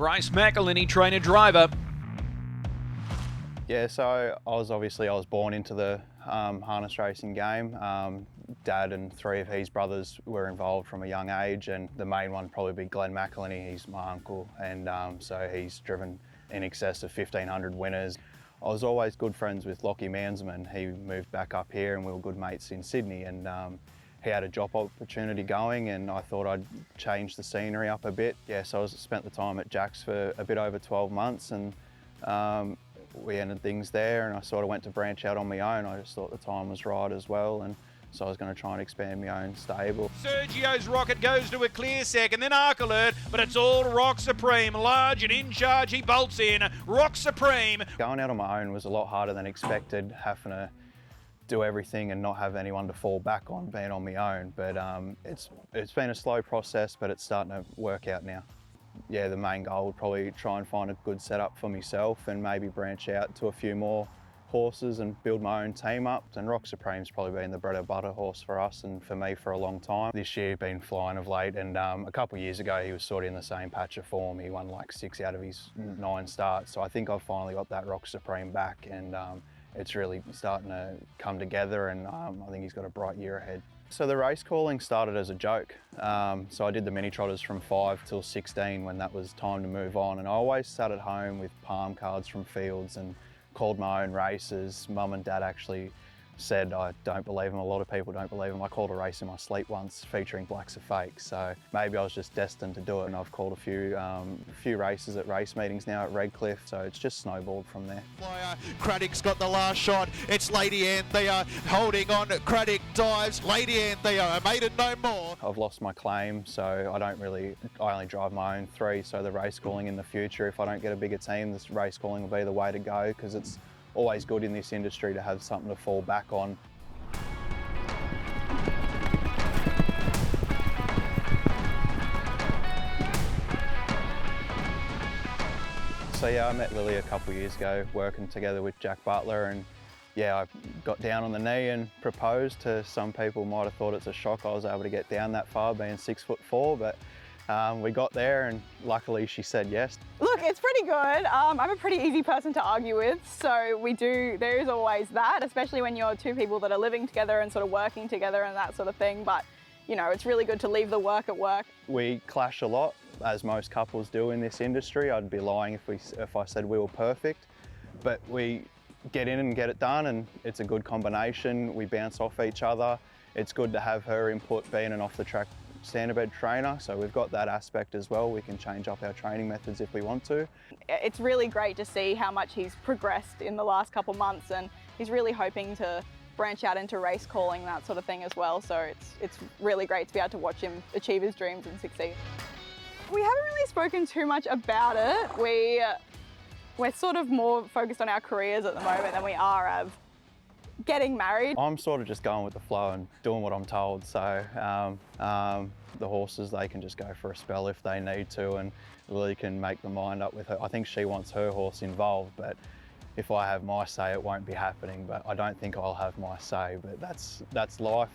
Bryse McElhinney, trainer-driver. Yeah, so I was born into the harness racing game. Dad and three of his brothers were involved from a young age, and the main one probably be Glenn McElhinney. He's my uncle, and so he's driven in excess of 1,500 winners. I was always good friends with Lockie Mansman. He moved back up here and we were good mates in Sydney, and he had a job opportunity going, and I thought I'd change the scenery up a bit. Yeah, so I spent the time at Jack's for a bit over 12 months, and we ended things there, and I sort of went to branch out on my own. I just thought the time was right as well, and so I was going to try and expand my own stable. Sergio's rocket goes to a clear second, then Arc Alert, but it's all Rock Supreme. Large and in charge, he bolts in. Rock Supreme. Going out on my own was a lot harder than expected, having to do everything and not have anyone to fall back on being on my own. But it's been a slow process, but it's starting to work out now. Yeah, the main goal would probably try and find a good setup for myself and maybe branch out to a few more horses and build my own team up. And Rock Supreme's probably been the bread and butter horse for us and for me for a long time. This year been flying of late, and a couple of years ago he was sort of in the same patch of form. He won like 6 out of his 9 starts. So I think I've finally got that Rock Supreme back, and it's really starting to come together, and I think he's got a bright year ahead. So the race calling started as a joke. So I did the mini trotters from 5 till 16 when that was time to move on, and I always sat at home with palm cards from fields and called my own races. Mum and Dad actually said I don't believe him. A lot of people don't believe him. I called a race in my sleep once featuring Blacks Are Fake, so maybe I was just destined to do it, and I've called a few races at race meetings now at Redcliffe, so it's just snowballed from there. Craddock's got the last shot. It's Lady Anthea holding on. Craddock dives. Lady Anthea, a maiden no more. I've lost my claim, so I only drive my own 3, so the race calling in the future, if I don't get a bigger team, this race calling will be the way to go, because it's always good in this industry to have something to fall back on. So yeah, I met Lily a couple of years ago working together with Jack Butler, and yeah, I got down on the knee and proposed. To some people might have thought it's a shock I was able to get down that far being 6'4", but we got there, and luckily she said yes. Look, it's pretty good. I'm a pretty easy person to argue with, so there is always that, especially when you're two people that are living together and sort of working together and that sort of thing, but you know, it's really good to leave the work at work. We clash a lot, as most couples do in this industry. I'd be lying if I said we were perfect, but we get in and get it done, and it's a good combination. We bounce off each other. It's good to have her input being an off-the-track standardbred trainer, so we've got that aspect as well. We can change up our training methods if we want to. It's really great to see how much he's progressed in the last couple months, and he's really hoping to branch out into race calling, that sort of thing as well, so it's really great to be able to watch him achieve his dreams and succeed. We haven't really spoken too much about it. We're sort of more focused on our careers at the moment than we are of getting married. I'm sort of just going with the flow and doing what I'm told, so the horses, they can just go for a spell if they need to, and Lily can make the mind up with her. I think she wants her horse involved, but if I have my say, it won't be happening, but I don't think I'll have my say, but that's life.